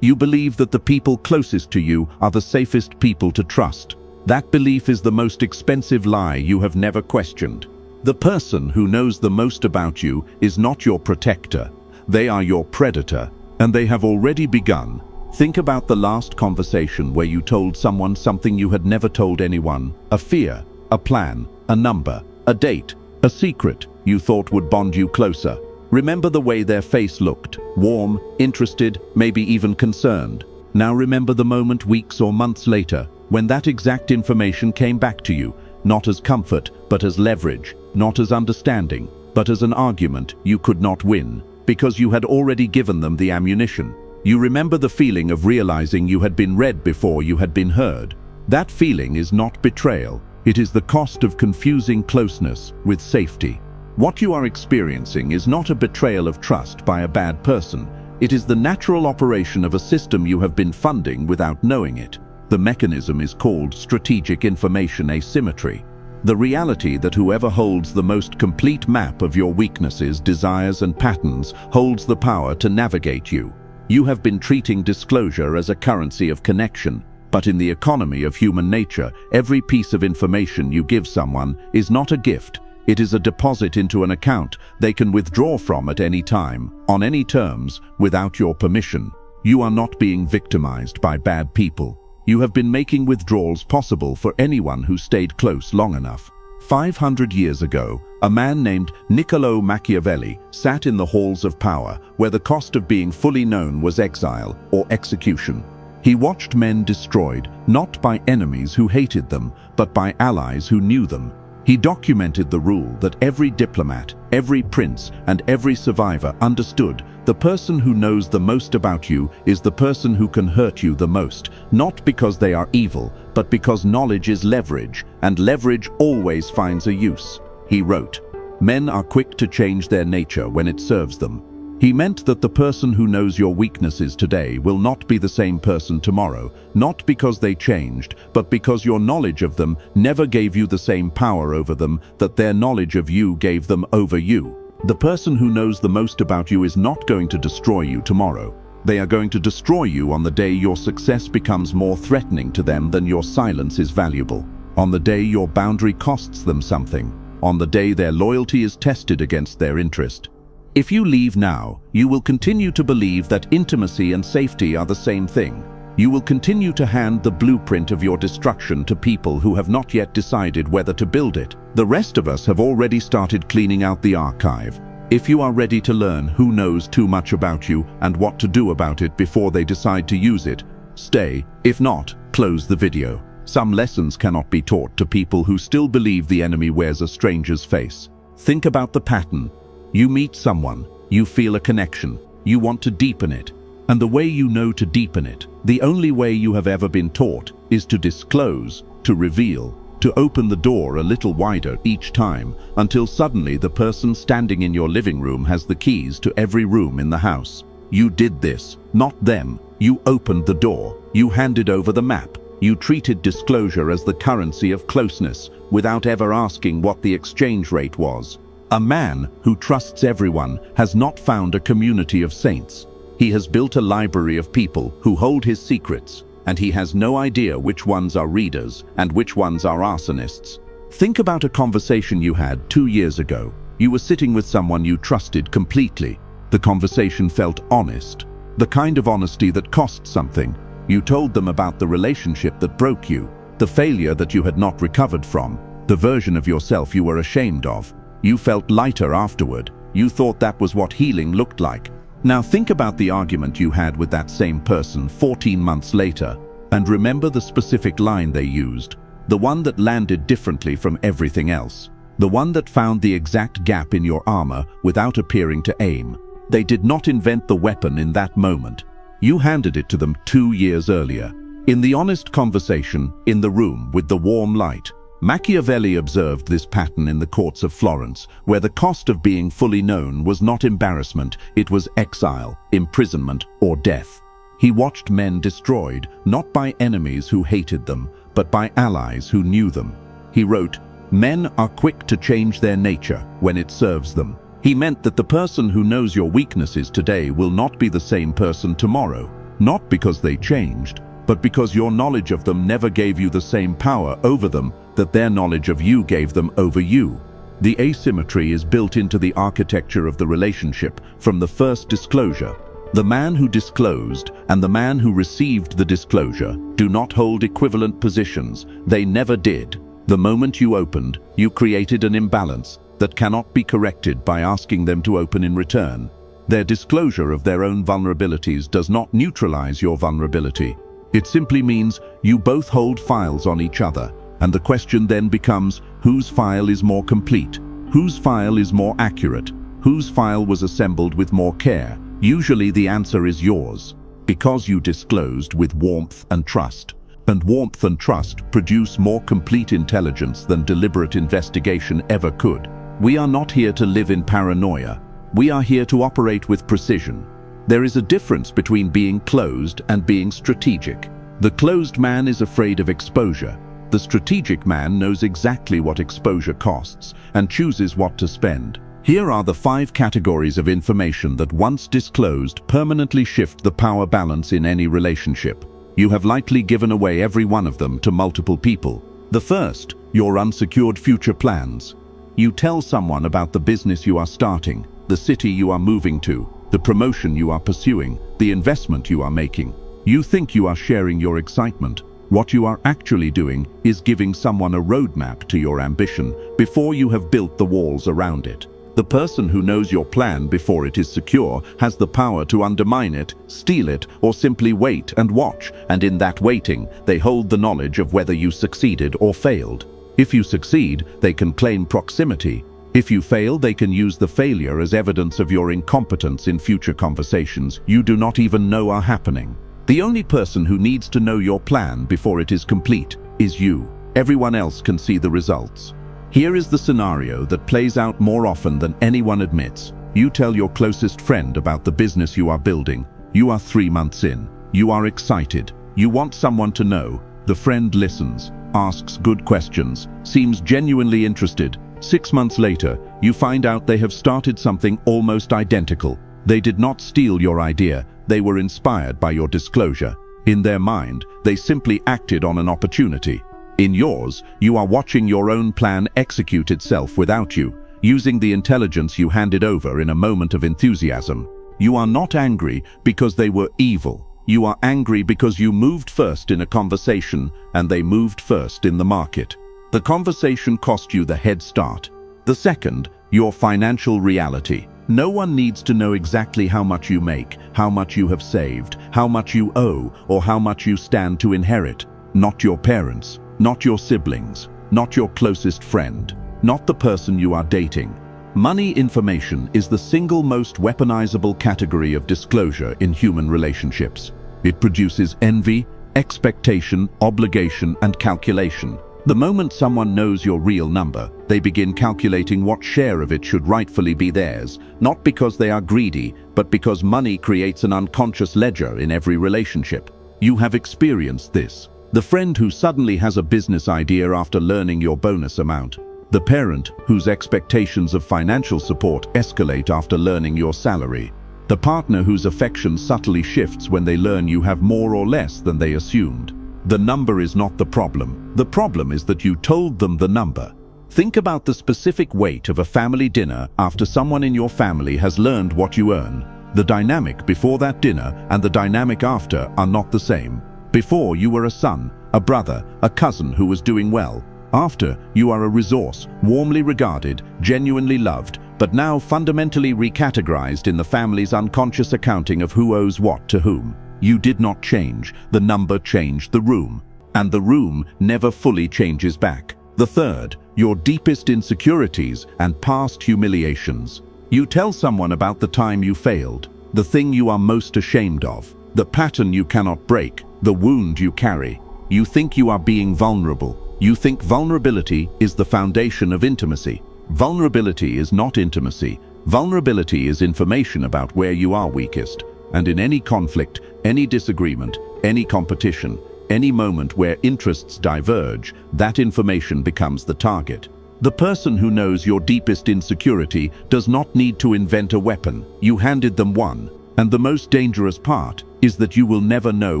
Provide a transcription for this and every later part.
You believe that the people closest to you are the safest people to trust. That belief is the most expensive lie you have never questioned. The person who knows the most about you is not your protector. They are your predator, and they have already begun. Think about the last conversation where you told someone something you had never told anyone. A fear, a plan, a number, a date, a secret you thought would bond you closer. Remember the way their face looked, warm, interested, maybe even concerned. Now remember the moment weeks or months later, when that exact information came back to you, not as comfort, but as leverage, not as understanding, but as an argument you could not win, because you had already given them the ammunition. You remember the feeling of realizing you had been read before you had been heard. That feeling is not betrayal. It is the cost of confusing closeness with safety. What you are experiencing is not a betrayal of trust by a bad person. It is the natural operation of a system you have been funding without knowing it. The mechanism is called strategic information asymmetry. The reality that whoever holds the most complete map of your weaknesses, desires, and patterns holds the power to navigate you. You have been treating disclosure as a currency of connection, but in the economy of human nature, every piece of information you give someone is not a gift. It is a deposit into an account they can withdraw from at any time, on any terms, without your permission. You are not being victimized by bad people. You have been making withdrawals possible for anyone who stayed close long enough. 500 years ago, a man named Niccolo Machiavelli sat in the halls of power, where the cost of being fully known was exile or execution. He watched men destroyed, not by enemies who hated them, but by allies who knew them. He documented the rule that every diplomat, every prince, and every survivor understood: the person who knows the most about you is the person who can hurt you the most, not because they are evil, but because knowledge is leverage, and leverage always finds a use. He wrote, "Men are quick to change their nature when it serves them." He meant that the person who knows your weaknesses today will not be the same person tomorrow, not because they changed, but because your knowledge of them never gave you the same power over them that their knowledge of you gave them over you. The person who knows the most about you is not going to destroy you tomorrow. They are going to destroy you on the day your success becomes more threatening to them than your silence is valuable, on the day your boundary costs them something, on the day their loyalty is tested against their interest. If you leave now, you will continue to believe that intimacy and safety are the same thing. You will continue to hand the blueprint of your destruction to people who have not yet decided whether to build it. The rest of us have already started cleaning out the archive. If you are ready to learn who knows too much about you and what to do about it before they decide to use it, stay. If not, close the video. Some lessons cannot be taught to people who still believe the enemy wears a stranger's face. Think about the pattern. You meet someone, you feel a connection, you want to deepen it. And the way you know to deepen it, the only way you have ever been taught, is to disclose, to reveal, to open the door a little wider each time, until suddenly the person standing in your living room has the keys to every room in the house. You did this, not them. You opened the door, you handed over the map, you treated disclosure as the currency of closeness, without ever asking what the exchange rate was. A man who trusts everyone has not found a community of saints. He has built a library of people who hold his secrets, and he has no idea which ones are readers and which ones are arsonists. Think about a conversation you had 2 years ago. You were sitting with someone you trusted completely. The conversation felt honest, the kind of honesty that cost something. You told them about the relationship that broke you, the failure that you had not recovered from, the version of yourself you were ashamed of. You felt lighter afterward. You thought that was what healing looked like. Now think about the argument you had with that same person 14 months later, and remember the specific line they used, the one that landed differently from everything else, the one that found the exact gap in your armor without appearing to aim. They did not invent the weapon in that moment. You handed it to them 2 years earlier. In the honest conversation, in the room with the warm light, Machiavelli observed this pattern in the courts of Florence, where the cost of being fully known was not embarrassment, it was exile, imprisonment, or death. He watched men destroyed, not by enemies who hated them, but by allies who knew them. He wrote, "Men are quick to change their nature when it serves them." He meant that the person who knows your weaknesses today will not be the same person tomorrow, not because they changed, but because your knowledge of them never gave you the same power over them that their knowledge of you gave them over you. The asymmetry is built into the architecture of the relationship from the first disclosure. The man who disclosed and the man who received the disclosure do not hold equivalent positions. They never did. The moment you opened, you created an imbalance that cannot be corrected by asking them to open in return. Their disclosure of their own vulnerabilities does not neutralize your vulnerability. It simply means you both hold files on each other, and the question then becomes, whose file is more complete? Whose file is more accurate? Whose file was assembled with more care? Usually the answer is yours, because you disclosed with warmth and trust. And warmth and trust produce more complete intelligence than deliberate investigation ever could. We are not here to live in paranoia. We are here to operate with precision. There is a difference between being closed and being strategic. The closed man is afraid of exposure. The strategic man knows exactly what exposure costs and chooses what to spend. Here are the 5 categories of information that, once disclosed, permanently shift the power balance in any relationship. You have likely given away every one of them to multiple people. The first, your unsecured future plans. You tell someone about the business you are starting, the city you are moving to, the promotion you are pursuing, the investment you are making. You think you are sharing your excitement. What you are actually doing is giving someone a roadmap to your ambition before you have built the walls around it. The person who knows your plan before it is secure has the power to undermine it, steal it, or simply wait and watch, and in that waiting, they hold the knowledge of whether you succeeded or failed. If you succeed, they can claim proximity. If you fail, they can use the failure as evidence of your incompetence in future conversations you do not even know are happening. The only person who needs to know your plan before it is complete is you. Everyone else can see the results. Here is the scenario that plays out more often than anyone admits. You tell your closest friend about the business you are building. You are 3 months in. You are excited. You want someone to know. The friend listens, asks good questions, seems genuinely interested. 6 months later, you find out they have started something almost identical. They did not steal your idea. They were inspired by your disclosure. In their mind, they simply acted on an opportunity. In yours, you are watching your own plan execute itself without you, using the intelligence you handed over in a moment of enthusiasm. You are not angry because they were evil. You are angry because you moved first in a conversation and they moved first in the market. The conversation cost you the head start. The second, your financial reality. No one needs to know exactly how much you make, how much you have saved, how much you owe, or how much you stand to inherit. Not your parents. Not your siblings, not your closest friend, not the person you are dating. Money information is the single most weaponizable category of disclosure in human relationships. It produces envy, expectation, obligation, and calculation. The moment someone knows your real number, they begin calculating what share of it should rightfully be theirs, not because they are greedy, but because money creates an unconscious ledger in every relationship. You have experienced this. The friend who suddenly has a business idea after learning your bonus amount. The parent whose expectations of financial support escalate after learning your salary. The partner whose affection subtly shifts when they learn you have more or less than they assumed. The number is not the problem. The problem is that you told them the number. Think about the specific weight of a family dinner after someone in your family has learned what you earn. The dynamic before that dinner and the dynamic after are not the same. Before, you were a son, a brother, a cousin who was doing well. After, you are a resource, warmly regarded, genuinely loved, but now fundamentally recategorized in the family's unconscious accounting of who owes what to whom. You did not change, the number changed the room. And the room never fully changes back. The third, your deepest insecurities and past humiliations. You tell someone about the time you failed, the thing you are most ashamed of, the pattern you cannot break, the wound you carry. You think you are being vulnerable. You think vulnerability is the foundation of intimacy. Vulnerability is not intimacy. Vulnerability is information about where you are weakest. And in any conflict, any disagreement, any competition, any moment where interests diverge, that information becomes the target. The person who knows your deepest insecurity does not need to invent a weapon. You handed them one. And the most dangerous part is that you will never know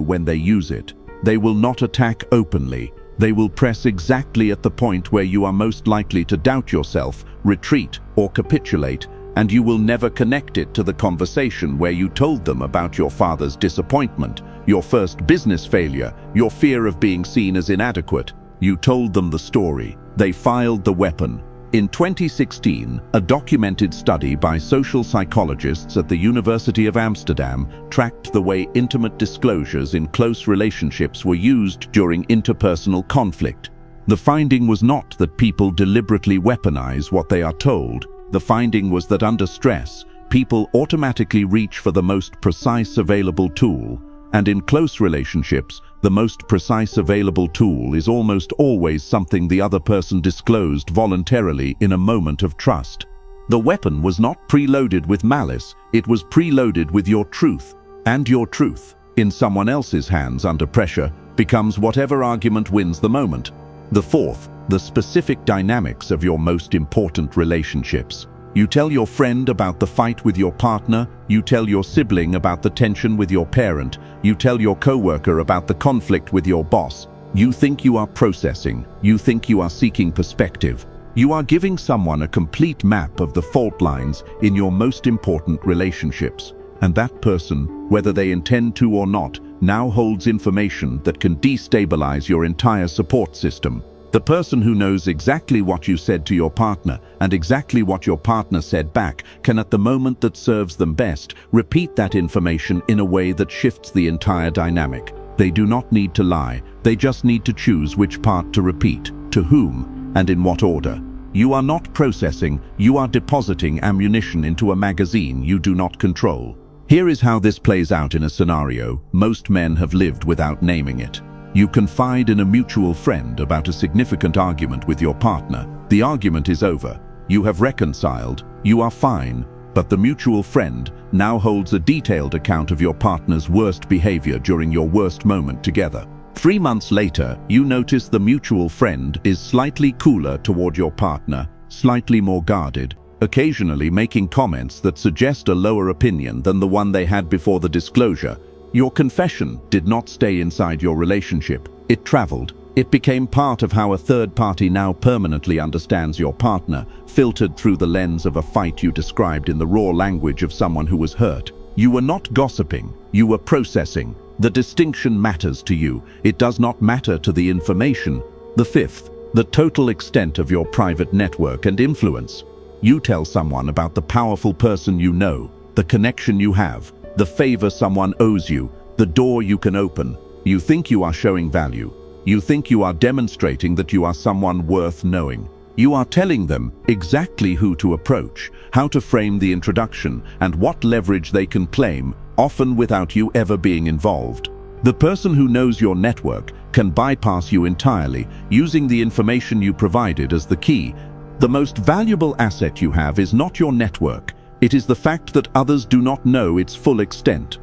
when they use it. They will not attack openly. They will press exactly at the point where you are most likely to doubt yourself, retreat, or capitulate, and you will never connect it to the conversation where you told them about your father's disappointment, your first business failure, your fear of being seen as inadequate. You told them the story. They filed the weapon. In 2016, a documented study by social psychologists at the University of Amsterdam tracked the way intimate disclosures in close relationships were used during interpersonal conflict. The finding was not that people deliberately weaponize what they are told. The finding was that under stress, people automatically reach for the most precise available tool, and in close relationships, the most precise available tool is almost always something the other person disclosed voluntarily in a moment of trust. The weapon was not preloaded with malice, it was preloaded with your truth, and your truth, in someone else's hands under pressure, becomes whatever argument wins the moment. The fourth, the specific dynamics of your most important relationships. You tell your friend about the fight with your partner, you tell your sibling about the tension with your parent, you tell your coworker about the conflict with your boss. You think you are processing, you think you are seeking perspective. You are giving someone a complete map of the fault lines in your most important relationships. And that person, whether they intend to or not, now holds information that can destabilize your entire support system. The person who knows exactly what you said to your partner and exactly what your partner said back can, at the moment that serves them best, repeat that information in a way that shifts the entire dynamic. They do not need to lie, they just need to choose which part to repeat, to whom, and in what order. You are not processing, you are depositing ammunition into a magazine you do not control. Here is how this plays out in a scenario most men have lived without naming it. You confide in a mutual friend about a significant argument with your partner. The argument is over. You have reconciled. You are fine. But the mutual friend now holds a detailed account of your partner's worst behavior during your worst moment together. 3 months later, you notice the mutual friend is slightly cooler toward your partner, slightly more guarded, occasionally making comments that suggest a lower opinion than the one they had before the disclosure. Your confession did not stay inside your relationship. It traveled. It became part of how a third party now permanently understands your partner, filtered through the lens of a fight you described in the raw language of someone who was hurt. You were not gossiping. You were processing. The distinction matters to you. It does not matter to the information. The fifth, the total extent of your private network and influence. You tell someone about the powerful person you know, the connection you have, the favor someone owes you, the door you can open. You think you are showing value. You think you are demonstrating that you are someone worth knowing. You are telling them exactly who to approach, how to frame the introduction, and what leverage they can claim, often without you ever being involved. The person who knows your network can bypass you entirely, using the information you provided as the key. The most valuable asset you have is not your network. It is the fact that others do not know its full extent.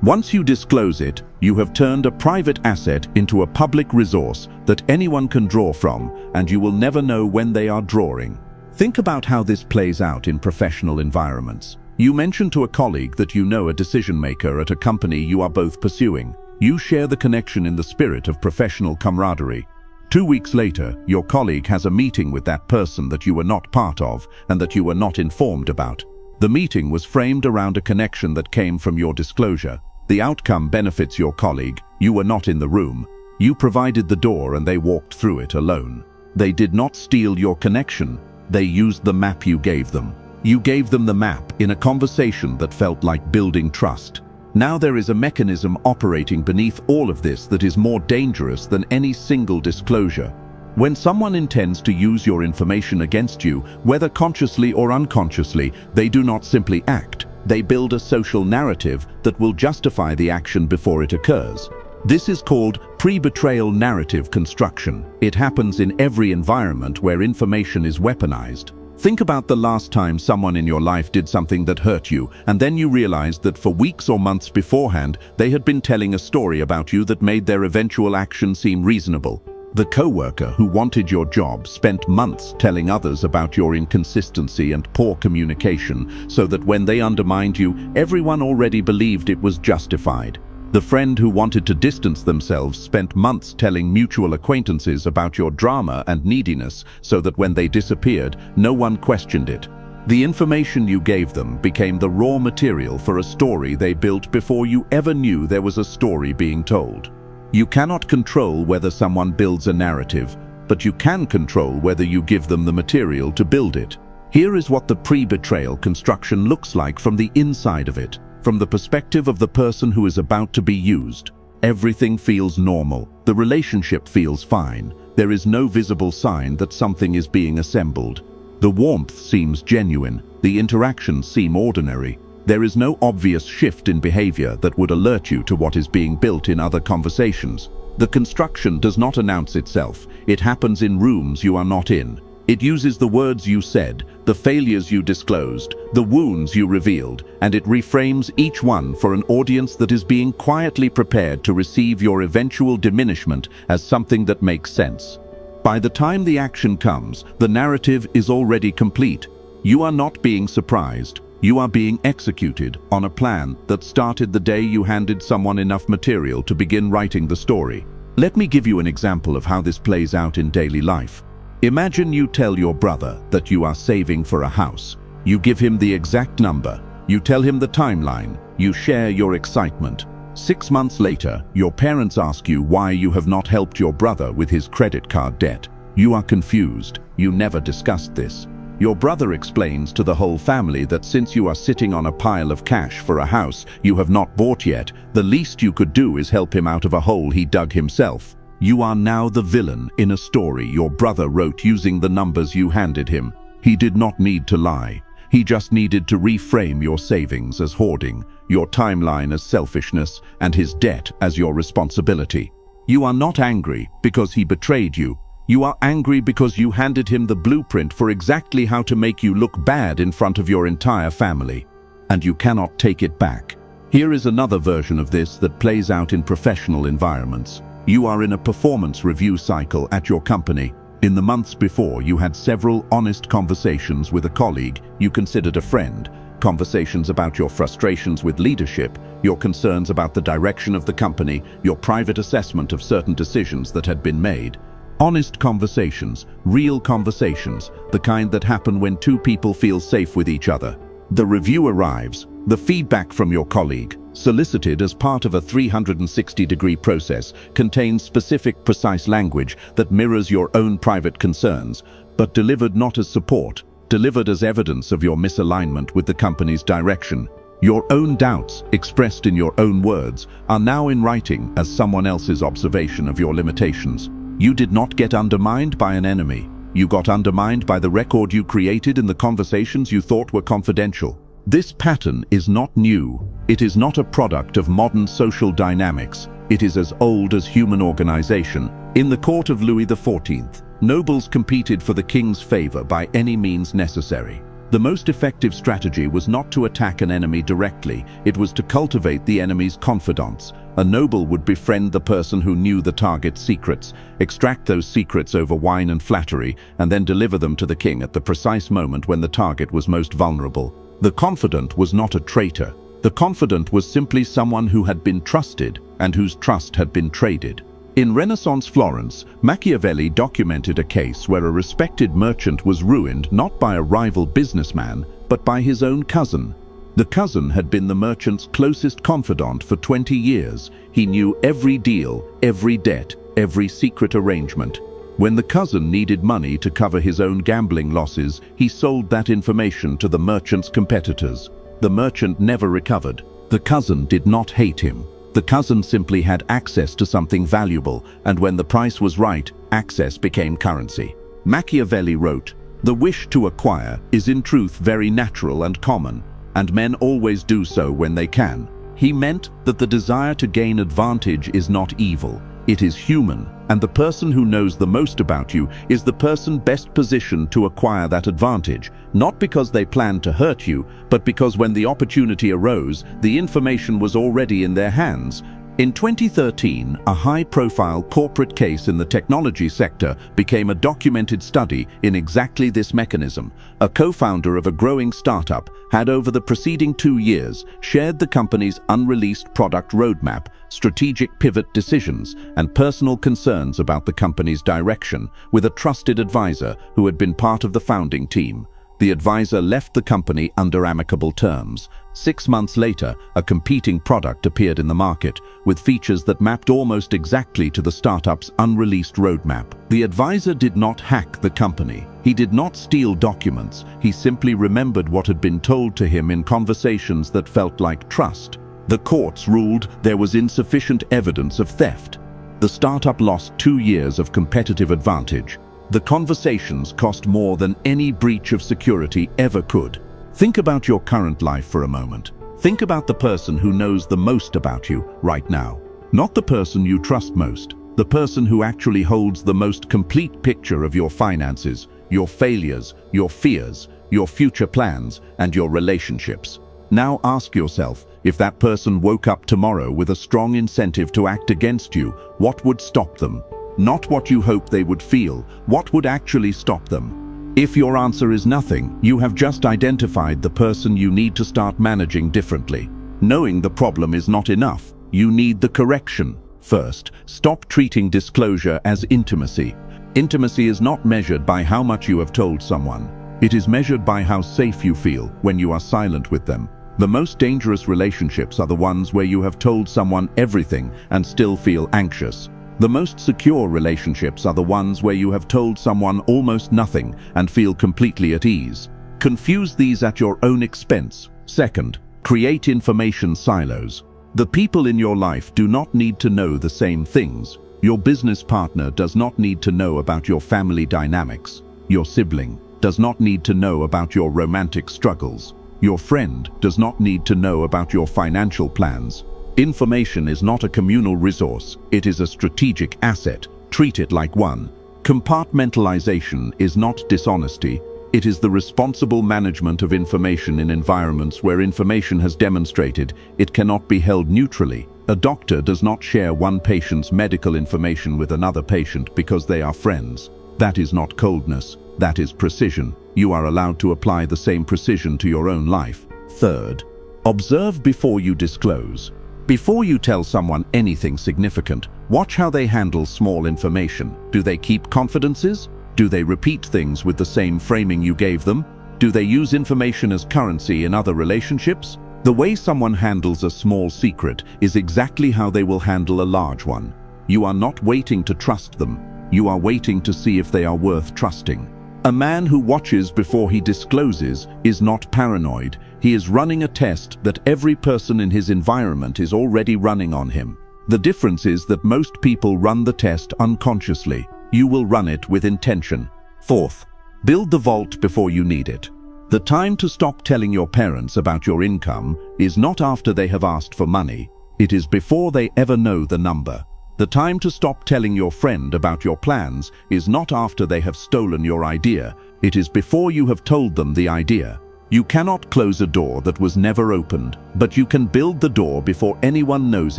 Once you disclose it, you have turned a private asset into a public resource that anyone can draw from, and you will never know when they are drawing. Think about how this plays out in professional environments. You mention to a colleague that you know a decision maker at a company you are both pursuing. You share the connection in the spirit of professional camaraderie. 2 weeks later, your colleague has a meeting with that person that you were not part of and that you were not informed about. The meeting was framed around a connection that came from your disclosure. The outcome benefits your colleague. You were not in the room. You provided the door and they walked through it alone. They did not steal your connection. They used the map you gave them. You gave them the map in a conversation that felt like building trust. Now there is a mechanism operating beneath all of this that is more dangerous than any single disclosure. When someone intends to use your information against you, whether consciously or unconsciously, they do not simply act. They build a social narrative that will justify the action before it occurs. This is called pre-betrayal narrative construction. It happens in every environment where information is weaponized. Think about the last time someone in your life did something that hurt you, and then you realized that for weeks or months beforehand, they had been telling a story about you that made their eventual action seem reasonable. The coworker who wanted your job spent months telling others about your inconsistency and poor communication so that when they undermined you, everyone already believed it was justified. The friend who wanted to distance themselves spent months telling mutual acquaintances about your drama and neediness so that when they disappeared, no one questioned it. The information you gave them became the raw material for a story they built before you ever knew there was a story being told. You cannot control whether someone builds a narrative, but you can control whether you give them the material to build it. Here is what the pre-betrayal construction looks like from the inside of it, from the perspective of the person who is about to be used. Everything feels normal. The relationship feels fine. There is no visible sign that something is being assembled. The warmth seems genuine. The interactions seem ordinary. There is no obvious shift in behavior that would alert you to what is being built in other conversations. The construction does not announce itself. It happens in rooms you are not in. It uses the words you said, the failures you disclosed, the wounds you revealed, and it reframes each one for an audience that is being quietly prepared to receive your eventual diminishment as something that makes sense. By the time the action comes, the narrative is already complete. You are not being surprised. You are being executed on a plan that started the day you handed someone enough material to begin writing the story. Let me give you an example of how this plays out in daily life. Imagine you tell your brother that you are saving for a house. You give him the exact number. You tell him the timeline. You share your excitement. 6 months later, your parents ask you why you have not helped your brother with his credit card debt. You are confused. You never discussed this. Your brother explains to the whole family that since you are sitting on a pile of cash for a house you have not bought yet, the least you could do is help him out of a hole he dug himself. You are now the villain in a story your brother wrote using the numbers you handed him. He did not need to lie. He just needed to reframe your savings as hoarding, your timeline as selfishness, and his debt as your responsibility. You are not angry because he betrayed you. You are angry because you handed him the blueprint for exactly how to make you look bad in front of your entire family. And you cannot take it back. Here is another version of this that plays out in professional environments. You are in a performance review cycle at your company. In the months before, you had several honest conversations with a colleague you considered a friend. Conversations about your frustrations with leadership, your concerns about the direction of the company, your private assessment of certain decisions that had been made. Honest conversations, real conversations, the kind that happen when two people feel safe with each other. The review arrives, the feedback from your colleague, solicited as part of a 360-degree process, contains specific, precise language that mirrors your own private concerns, but delivered not as support, delivered as evidence of your misalignment with the company's direction. Your own doubts, expressed in your own words, are now in writing as someone else's observation of your limitations. You did not get undermined by an enemy. You got undermined by the record you created in the conversations you thought were confidential. This pattern is not new. It is not a product of modern social dynamics. It is as old as human organization. In the court of Louis XIV, nobles competed for the king's favor by any means necessary. The most effective strategy was not to attack an enemy directly. It was to cultivate the enemy's confidants. A noble would befriend the person who knew the target's secrets, extract those secrets over wine and flattery, and then deliver them to the king at the precise moment when the target was most vulnerable. The confidant was not a traitor. The confidant was simply someone who had been trusted and whose trust had been traded. In Renaissance Florence, Machiavelli documented a case where a respected merchant was ruined not by a rival businessman, but by his own cousin. The cousin had been the merchant's closest confidant for 20 years. He knew every deal, every debt, every secret arrangement. When the cousin needed money to cover his own gambling losses, he sold that information to the merchant's competitors. The merchant never recovered. The cousin did not hate him. The cousin simply had access to something valuable, and when the price was right, access became currency. Machiavelli wrote, "The wish to acquire is in truth very natural and common, and men always do so when they can." He meant that the desire to gain advantage is not evil. It is human, and the person who knows the most about you is the person best positioned to acquire that advantage, not because they planned to hurt you, but because when the opportunity arose, the information was already in their hands. In 2013, a high-profile corporate case in the technology sector became a documented study in exactly this mechanism. A co-founder of a growing startup had, over the preceding 2 years, shared the company's unreleased product roadmap, strategic pivot decisions, and personal concerns about the company's direction with a trusted advisor who had been part of the founding team. The advisor left the company under amicable terms. 6 months later, a competing product appeared in the market, with features that mapped almost exactly to the startup's unreleased roadmap. The advisor did not hack the company. He did not steal documents. He simply remembered what had been told to him in conversations that felt like trust. The courts ruled there was insufficient evidence of theft. The startup lost 2 years of competitive advantage. The conversations cost more than any breach of security ever could. Think about your current life for a moment. Think about the person who knows the most about you right now. Not the person you trust most, the person who actually holds the most complete picture of your finances, your failures, your fears, your future plans, and your relationships. Now ask yourself, if that person woke up tomorrow with a strong incentive to act against you, what would stop them? Not what you hope they would feel, what would actually stop them? If your answer is nothing, you have just identified the person you need to start managing differently. Knowing the problem is not enough. You need the correction. First, stop treating disclosure as intimacy. Intimacy is not measured by how much you have told someone. It is measured by how safe you feel when you are silent with them. The most dangerous relationships are the ones where you have told someone everything and still feel anxious. The most secure relationships are the ones where you have told someone almost nothing and feel completely at ease. Confuse these at your own expense. Second, create information silos. The people in your life do not need to know the same things. Your business partner does not need to know about your family dynamics. Your sibling does not need to know about your romantic struggles. Your friend does not need to know about your financial plans. Information is not a communal resource, it is a strategic asset. Treat it like one. Compartmentalization is not dishonesty, it is the responsible management of information in environments where information has demonstrated it cannot be held neutrally. A doctor does not share one patient's medical information with another patient because they are friends. That is not coldness, that is precision. You are allowed to apply the same precision to your own life. Third, observe before you disclose. Before you tell someone anything significant, watch how they handle small information. Do they keep confidences? Do they repeat things with the same framing you gave them? Do they use information as currency in other relationships? The way someone handles a small secret is exactly how they will handle a large one. You are not waiting to trust them. You are waiting to see if they are worth trusting. A man who watches before he discloses is not paranoid. He is running a test that every person in his environment is already running on him. The difference is that most people run the test unconsciously. You will run it with intention. Fourth, build the vault before you need it. The time to stop telling your parents about your income is not after they have asked for money. It is before they ever know the number. The time to stop telling your friend about your plans is not after they have stolen your idea. It is before you have told them the idea. You cannot close a door that was never opened, but you can build the door before anyone knows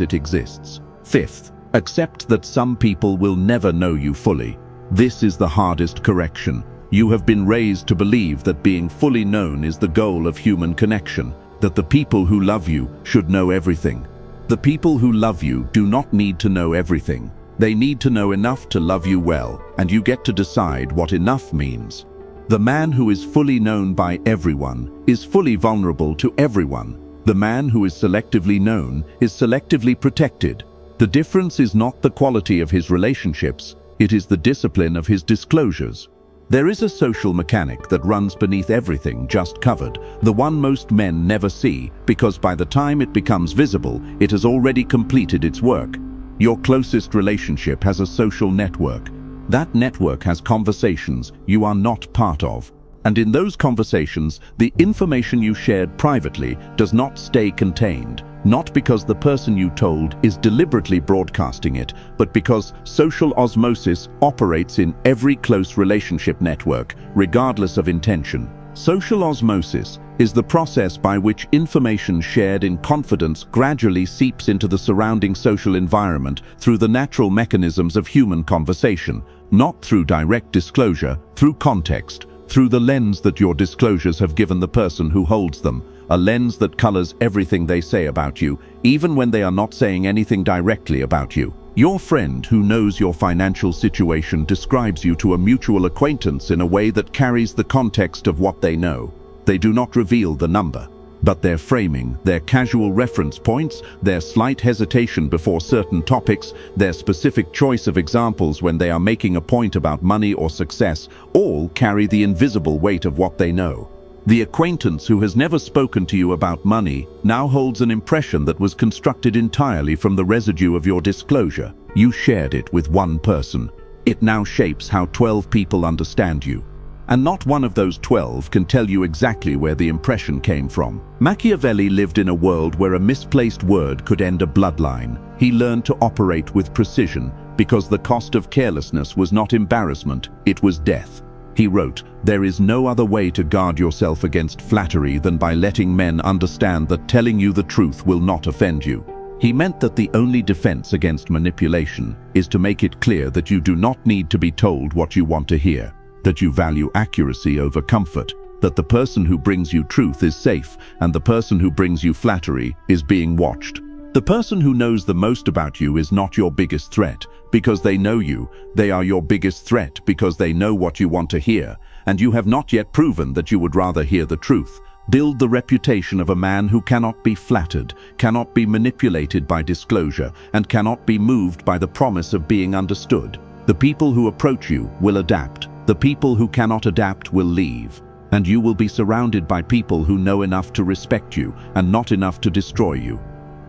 it exists. Fifth, accept that some people will never know you fully. This is the hardest correction. You have been raised to believe that being fully known is the goal of human connection, that the people who love you should know everything. The people who love you do not need to know everything. They need to know enough to love you well, and you get to decide what enough means. The man who is fully known by everyone is fully vulnerable to everyone. The man who is selectively known is selectively protected. The difference is not the quality of his relationships, it is the discipline of his disclosures. There is a social mechanic that runs beneath everything just covered, the one most men never see, because by the time it becomes visible, it has already completed its work. Your closest relationship has a social network. That network has conversations you are not part of. And in those conversations, the information you shared privately does not stay contained, not because the person you told is deliberately broadcasting it, but because social osmosis operates in every close relationship network, regardless of intention. Social osmosis is the process by which information shared in confidence gradually seeps into the surrounding social environment through the natural mechanisms of human conversation, not through direct disclosure, through context, through the lens that your disclosures have given the person who holds them, a lens that colors everything they say about you, even when they are not saying anything directly about you. Your friend who knows your financial situation describes you to a mutual acquaintance in a way that carries the context of what they know. They do not reveal the number, but their framing, their casual reference points, their slight hesitation before certain topics, their specific choice of examples when they are making a point about money or success, all carry the invisible weight of what they know. The acquaintance who has never spoken to you about money now holds an impression that was constructed entirely from the residue of your disclosure. You shared it with one person. It now shapes how 12 people understand you. And not one of those 12 can tell you exactly where the impression came from. Machiavelli lived in a world where a misplaced word could end a bloodline. He learned to operate with precision because the cost of carelessness was not embarrassment, it was death. He wrote, "There is no other way to guard yourself against flattery than by letting men understand that telling you the truth will not offend you." He meant that the only defense against manipulation is to make it clear that you do not need to be told what you want to hear, that you value accuracy over comfort, that the person who brings you truth is safe, and the person who brings you flattery is being watched. The person who knows the most about you is not your biggest threat, because they know you. They are your biggest threat because they know what you want to hear, and you have not yet proven that you would rather hear the truth. Build the reputation of a man who cannot be flattered, cannot be manipulated by disclosure, and cannot be moved by the promise of being understood. The people who approach you will adapt. The people who cannot adapt will leave. And you will be surrounded by people who know enough to respect you and not enough to destroy you.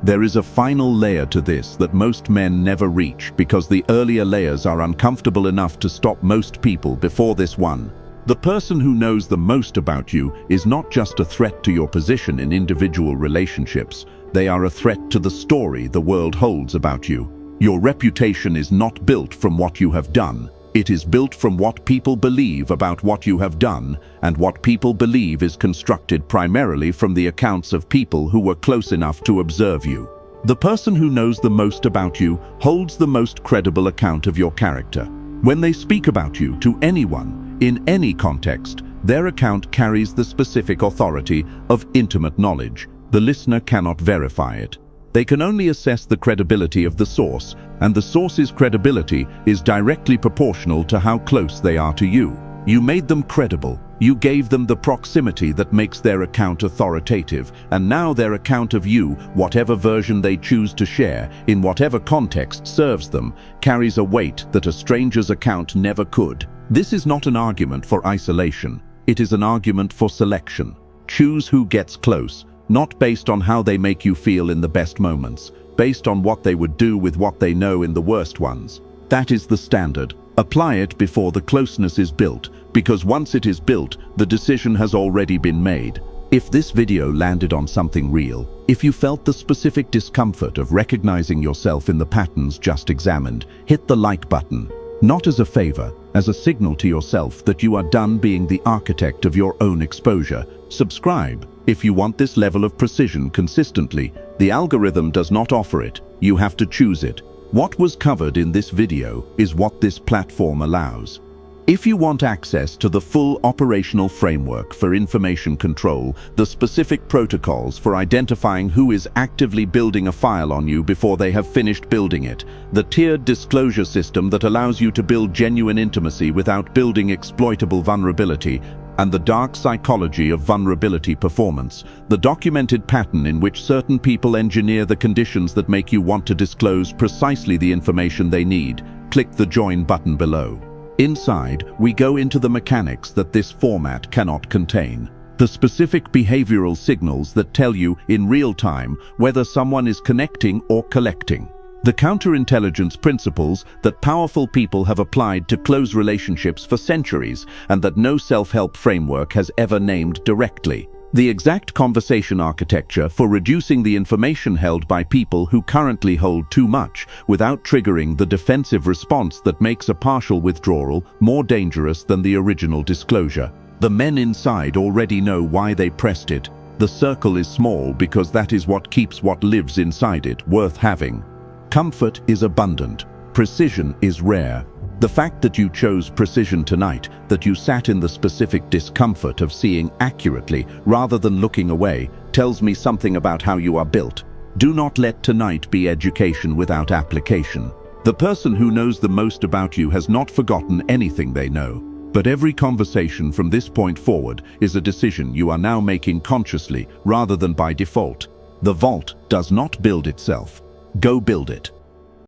There is a final layer to this that most men never reach because the earlier layers are uncomfortable enough to stop most people before this one. The person who knows the most about you is not just a threat to your position in individual relationships. They are a threat to the story the world holds about you. Your reputation is not built from what you have done. It is built from what people believe about what you have done, and what people believe is constructed primarily from the accounts of people who were close enough to observe you. The person who knows the most about you holds the most credible account of your character. When they speak about you to anyone, in any context, their account carries the specific authority of intimate knowledge. The listener cannot verify it. They can only assess the credibility of the source, and the source's credibility is directly proportional to how close they are to you. You made them credible. You gave them the proximity that makes their account authoritative, and now their account of you, whatever version they choose to share, in whatever context serves them, carries a weight that a stranger's account never could. This is not an argument for isolation. It is an argument for selection. Choose who gets close, not based on how they make you feel in the best moments, based on what they would do with what they know in the worst ones. That is the standard. Apply it before the closeness is built, because once it is built, the decision has already been made. If this video landed on something real, if you felt the specific discomfort of recognizing yourself in the patterns just examined, hit the like button. Not as a favor, as a signal to yourself that you are done being the architect of your own exposure. Subscribe if you want this level of precision consistently. The algorithm does not offer it. You have to choose it. What was covered in this video is what this platform allows. If you want access to the full operational framework for information control, the specific protocols for identifying who is actively building a file on you before they have finished building it, the tiered disclosure system that allows you to build genuine intimacy without building exploitable vulnerability, and the dark psychology of vulnerability performance, the documented pattern in which certain people engineer the conditions that make you want to disclose precisely the information they need, click the join button below. Inside, we go into the mechanics that this format cannot contain. The specific behavioral signals that tell you in real time whether someone is connecting or collecting. The counterintelligence principles that powerful people have applied to close relationships for centuries and that no self-help framework has ever named directly. The exact conversation architecture for reducing the information held by people who currently hold too much without triggering the defensive response that makes a partial withdrawal more dangerous than the original disclosure. The men inside already know why they pressed it. The circle is small because that is what keeps what lives inside it worth having. Comfort is abundant. Precision is rare. The fact that you chose precision tonight, that you sat in the specific discomfort of seeing accurately rather than looking away, tells me something about how you are built. Do not let tonight be education without application. The person who knows the most about you has not forgotten anything they know. But every conversation from this point forward is a decision you are now making consciously rather than by default. The vault does not build itself. Go build it.